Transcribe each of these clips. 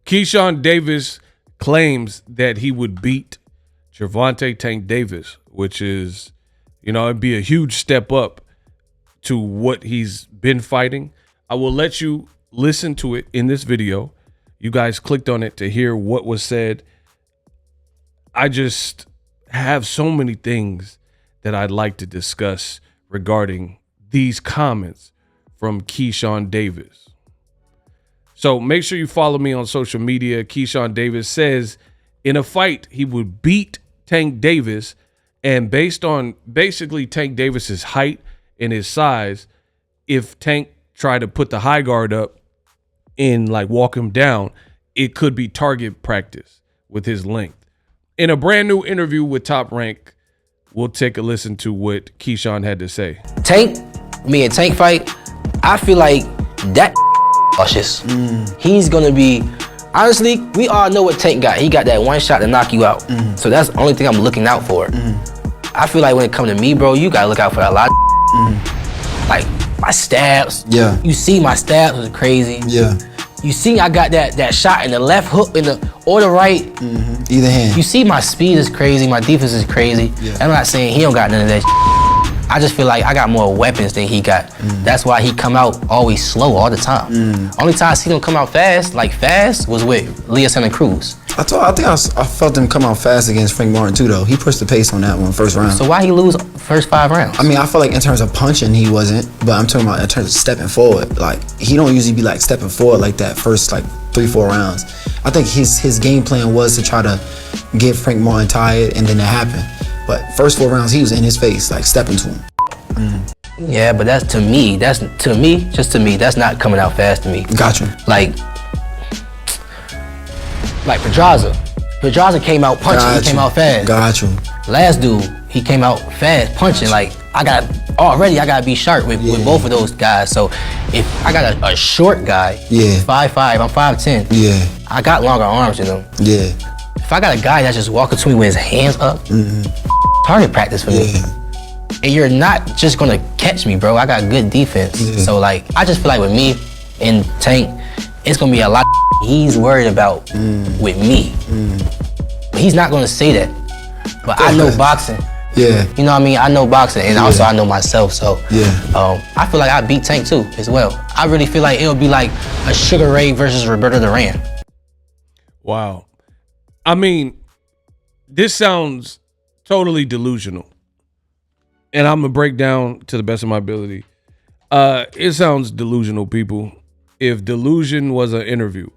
Keyshawn Davis claims that he would beat Gervonta Tank Davis, which is, it'd be a huge step up to what he's been fighting. I will let you listen to it in this video. You guys clicked on it to hear what was said. I just have so many things that I'd like to discuss regarding these comments from Keyshawn Davis. So make sure you follow me on social media. Keyshawn Davis says in a fight, he would beat Tank Davis. And based on basically Tank Davis's height and his size, if Tank tried to put the high guard up and like walk him down, it could be target practice with his length. In a brand new interview with Top Rank, we'll take a listen to what Keyshawn had to say. Me and Tank fight, I feel like that cautious. He's gonna be, honestly, we all know what Tank got. He got that one shot to knock you out. So that's the only thing I'm looking out for. I feel like when it comes to me, bro, you gotta look out for a lot of like my stabs. Yeah. You see my stabs was crazy. Yeah. You see I got that shot in the left hook or the right. Either hand. You see my speed is crazy, my defense is crazy. Yeah. I'm not saying he don't got none of that. I just feel like I got more weapons than he got. That's why he come out always slow all the time. Only time I see him come out fast, was with Leah Santa Cruz. I felt him come out fast against Frank Martin too, though. He pushed the pace on that one first round. So why he lose first 5 rounds? I mean, I feel like in terms of punching, he wasn't, but I'm talking about in terms of stepping forward. Like, he don't usually be like stepping forward like that first like 3-4 rounds. I think his game plan was to try to get Frank Martin tired, and then it happened. But first 4 rounds, he was in his face, like stepping to him. Yeah, but that's to me, that's not coming out fast to me. Gotcha. Like Pedraza. Pedraza came out punching, he came out fast. Gotcha. Last dude, he came out fast punching. Like, I gotta be sharp with both of those guys. So if I got a short guy, 5'5", I'm 5'10". Yeah. I got longer arms than him. Yeah. If I got a guy that's just walking to me with his hands up, target practice for me. And you're not just gonna catch me, bro. I got good defense. So like, I just feel like with me and Tank, it's gonna be a lot he's worried about with me. But he's not gonna say that. But I know boxing. Yeah. You know what I mean? I know boxing, and also I know myself. So I feel like I beat Tank too, as well. I really feel like it'll be like a Sugar Ray versus Roberto Duran. Wow. I mean, this sounds totally delusional. And I'm gonna break down to the best of my ability. It sounds delusional, people. If delusion was an interview.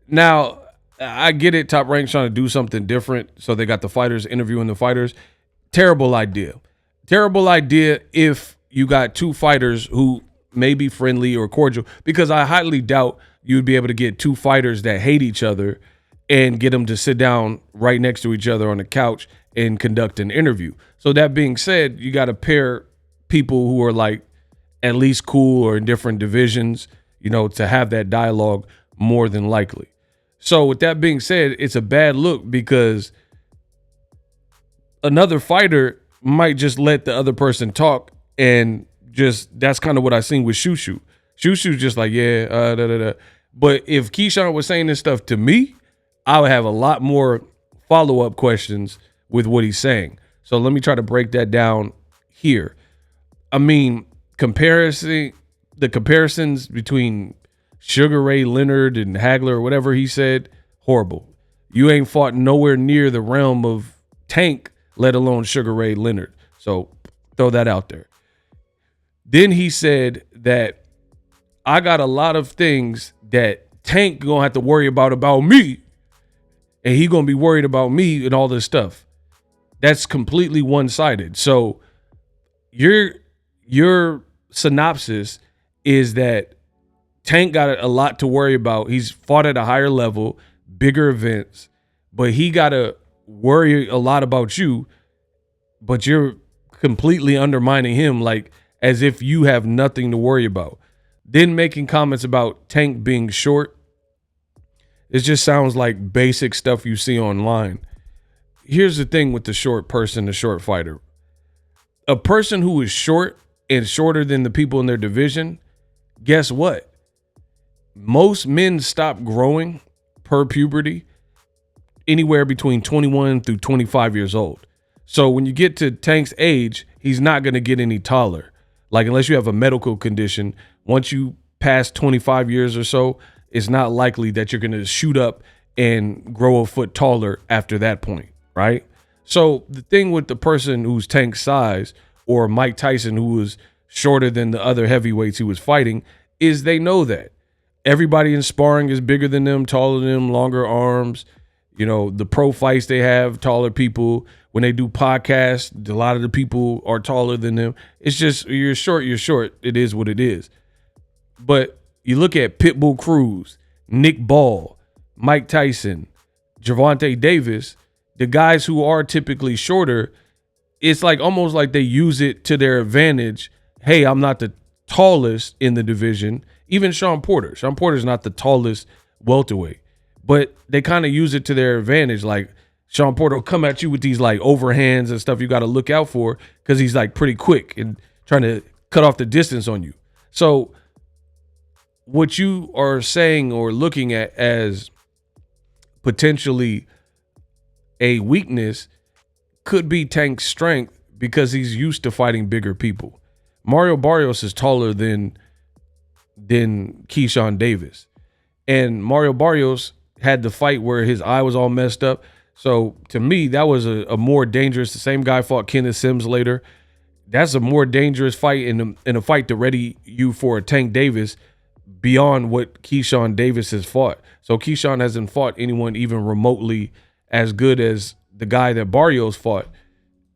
Now, I get it, Top Rank's trying to do something different, so they got the fighters interviewing the fighters. Terrible idea. Terrible idea if you got 2 fighters who may be friendly or cordial, because I highly doubt you'd be able to get 2 fighters that hate each other and get them to sit down right next to each other on the couch and conduct an interview. So that being said, you got to pair people who are like at least cool or in different divisions, to have that dialogue more than likely. So with that being said, it's a bad look because another fighter might just let the other person talk, and that's kind of what I seen with Shushu. Shushu's just like, But if Keyshawn was saying this stuff to me, I would have a lot more follow-up questions with what he's saying. So let me try to break that down here. I mean, the comparisons between Sugar Ray Leonard and Hagler or whatever he said, horrible. You ain't fought nowhere near the realm of Tank, let alone Sugar Ray Leonard. So throw that out there. Then he said that I got a lot of things that Tank gonna have to worry about me, and he gonna be worried about me and all this stuff. That's completely one-sided. So your synopsis is that Tank got a lot to worry about. He's fought at a higher level, bigger events, but he got to worry a lot about you, but you're completely undermining him like as if you have nothing to worry about. Then making comments about Tank being short. It just sounds like basic stuff you see online. Here's the thing with the short person, the short fighter. A person who is short and shorter than the people in their division, guess what? Most men stop growing per puberty, anywhere between 21 through 25 years old. So when you get to Tank's age, he's not going to get any taller. Like, unless you have a medical condition, once you pass 25 years or so, it's not likely that you're going to shoot up and grow a foot taller after that point, right? So the thing with the person who's Tank's size, or Mike Tyson, who was shorter than the other heavyweights he was fighting, is they know that. Everybody in sparring is bigger than them, taller than them, longer arms. You know, the pro fights they have, taller people. When they do podcasts, a lot of the people are taller than them. It's just, you're short, you're short. It is what it is. But you look at Pitbull Cruz, Nick Ball, Mike Tyson, Gervonta Davis, the guys who are typically shorter, it's like almost like they use it to their advantage. Hey, I'm not the tallest in the division. Even Sean Porter. Sean Porter's not the tallest welterweight. But they kind of use it to their advantage. Like, Sean Porter will come at you with these like overhands and stuff you got to look out for, because he's like pretty quick and trying to cut off the distance on you. So what you are saying or looking at as potentially a weakness could be Tank's strength, because he's used to fighting bigger people. Mario Barrios is taller than Keyshawn Davis. And Mario Barrios had the fight where his eye was all messed up. So to me, that was a more dangerous. The same guy fought Kenneth Sims later. That's a more dangerous fight in a fight to ready you for a Tank Davis beyond what Keyshawn Davis has fought. So Keyshawn hasn't fought anyone even remotely as good as the guy that Barrios fought,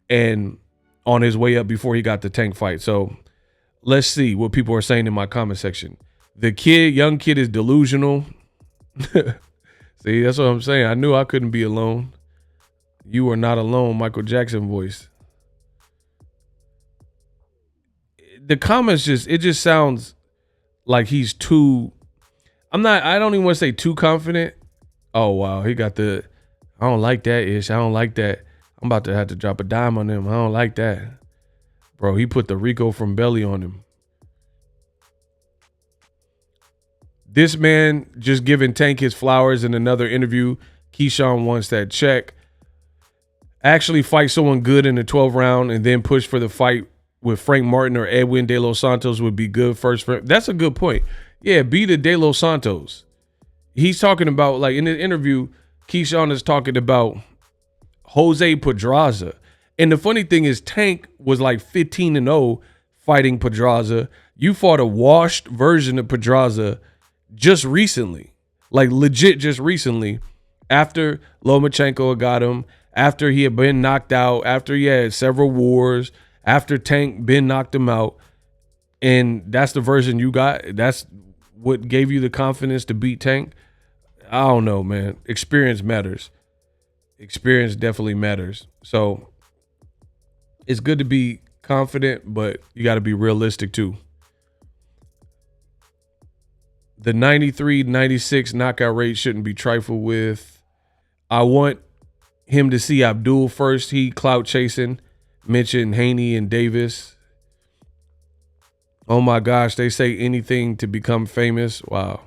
and on his way up before he got the Tank fight. So let's see what people are saying in my comment section. The young kid is delusional. See, that's what I'm saying. I knew I couldn't be alone. You are not alone, Michael Jackson voice. The comments it just sounds like he's too, I don't even want to say too confident. Oh, wow. He got I don't like that ish. I don't like that. I'm about to have to drop a dime on him. I don't like that. Bro, he put the Rico from Belly on him. This man just giving Tank his flowers in another interview. Keyshawn wants that check. Actually fight someone good in the 12th round and then push for the fight with Frank Martin or Edwin De Los Santos would be good first. That's a good point. Yeah, be the De Los Santos. He's talking about, like, in the interview, Keyshawn is talking about Jose Pedraza. And the funny thing is, Tank was like 15-0 fighting Pedraza. You fought a washed version of Pedraza just recently, like legit just recently, after Lomachenko got him, after he had been knocked out, after he had several wars, after Tank Ben knocked him out. And that's the version you got. That's what gave you the confidence to beat Tank. I don't know, man. Experience matters. Experience definitely matters. So it's good to be confident, but you got to be realistic too. The 93-96 knockout rate shouldn't be trifled with. I want him to see Abdul first. He clout chasing. Mentioned Haney and Davis. Oh my gosh, they say anything to become famous. Wow.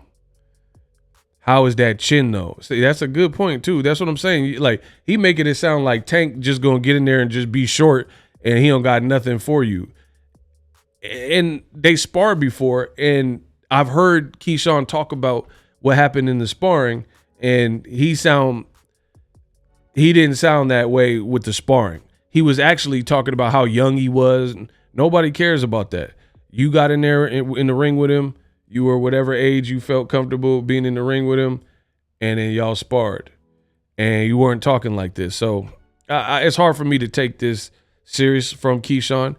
How is that chin though? See, that's a good point too. That's what I'm saying. Like, he making it sound like Tank just gonna get in there and just be short and he don't got nothing for you. And they sparred before, and I've heard Keyshawn talk about what happened in the sparring, and he didn't sound that way with the sparring. He was actually talking about how young he was. Nobody cares about that. You got in there in the ring with him. You were whatever age you felt comfortable being in the ring with him, and then y'all sparred, and you weren't talking like this. So it's hard for me to take this serious from Keyshawn.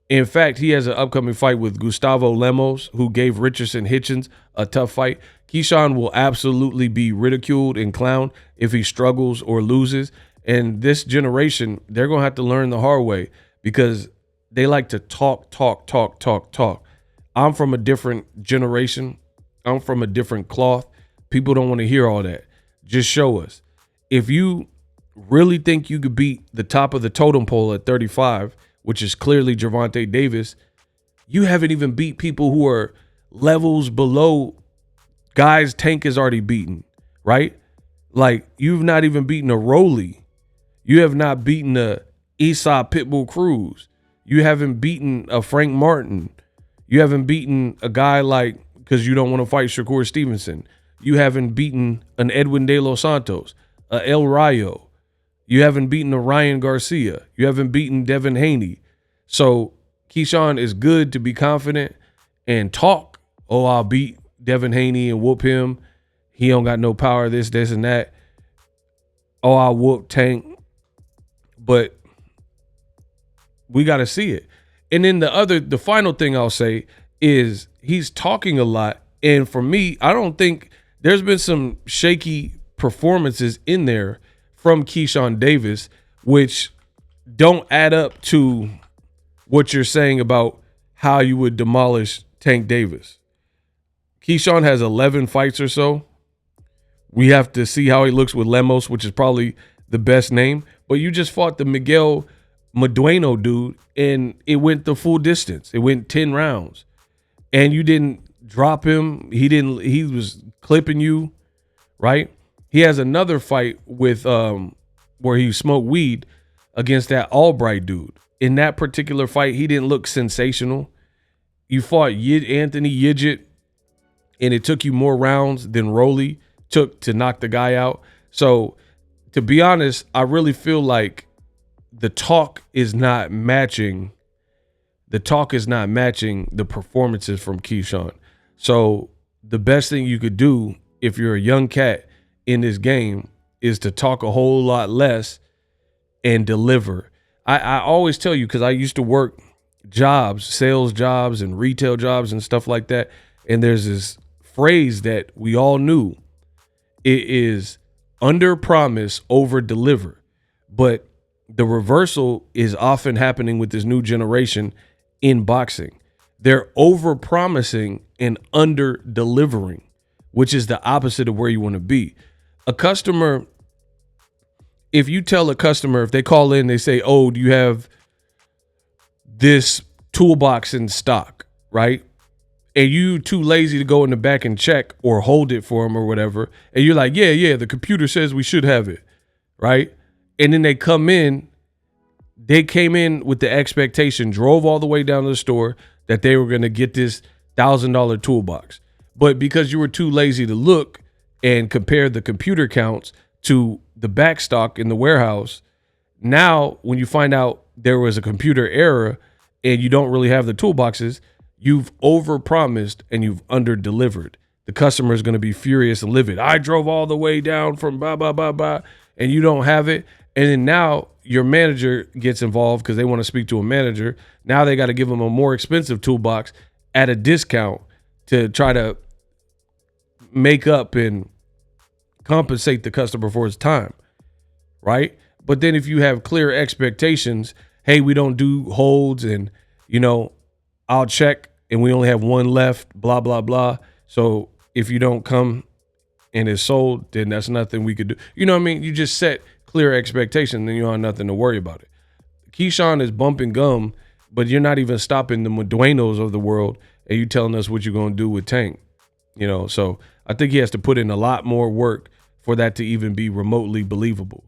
In fact, he has an upcoming fight with Gustavo Lemos, who gave Richardson Hitchens a tough fight. Keyshawn will absolutely be ridiculed and clowned if he struggles or loses. And this generation, they're going to have to learn the hard way, because they like to talk. I'm from a different generation. I'm from a different cloth. People don't want to hear all that. Just show us. If you really think you could beat the top of the totem pole at 35, which is clearly Gervonta Davis, you haven't even beat people who are levels below guys Tank has already beaten, right? Like, you've not even beaten a Rolly. You have not beaten a Esau Pitbull Cruz. You haven't beaten a Frank Martin. You haven't beaten a guy like, because you don't want to fight Shakur Stevenson. You haven't beaten an Edwin De Los Santos, a El Rayo. You haven't beaten a Ryan Garcia. You haven't beaten Devin Haney. So Keyshawn is good to be confident and talk. Oh, I'll beat Devin Haney and whoop him. He don't got no power, this, and that. Oh, I'll whoop Tank. But we got to see it. And then the final thing I'll say is he's talking a lot. And for me, I don't think there's been some shaky performances in there from Keyshawn Davis, which don't add up to what you're saying about how you would demolish Tank Davis. Keyshawn has 11 fights or so. We have to see how he looks with Lemos, which is probably the best name. But you just fought the Miguel Medueno dude, and it went the full distance. It went 10 rounds. And you didn't drop him. He was clipping you, right? He has another fight with where he smoked weed against that Albright dude. In that particular fight, he didn't look sensational. You fought Anthony Yidget, and it took you more rounds than Rolly took to knock the guy out. So, to be honest, I really feel like the talk is not matching the performances from Keyshawn. So, the best thing you could do if you're a young cat in this game is to talk a whole lot less and deliver. I always tell you, because I used to work jobs, sales jobs and retail jobs and stuff like that, and there's this phrase that we all knew. It is under promise, over deliver. But the reversal is often happening with this new generation in boxing. They're over promising and under delivering, which is the opposite of where you want to be. A customer, if you tell a customer, if they call in, they say, oh, do you have this toolbox in stock, right? And you too lazy to go in the back and check or hold it for them or whatever. And you're like, yeah, the computer says we should have it, right? And then they came in with the expectation, drove all the way down to the store that they were going to get this $1,000 toolbox. But because you were too lazy to look and compare the computer counts to the back stock in the warehouse, now when you find out there was a computer error and you don't really have the toolboxes, you've overpromised and you've under-delivered. The customer is going to be furious and livid. I drove all the way down from blah, blah, blah, blah, and you don't have it. And then now your manager gets involved because they want to speak to a manager. Now they got to give them a more expensive toolbox at a discount to try to make up and compensate the customer for his time, right? But then if you have clear expectations, hey, we don't do holds and, I'll check and we only have one left, blah, blah, blah. So if you don't come and it's sold, then that's nothing we could do. You know what I mean? You just set clear expectations and you don't have nothing to worry about it. Keyshawn is bumping gum, but you're not even stopping the Meduenos of the world and you telling us what you're going to do with Tank. So I think he has to put in a lot more work for that to even be remotely believable.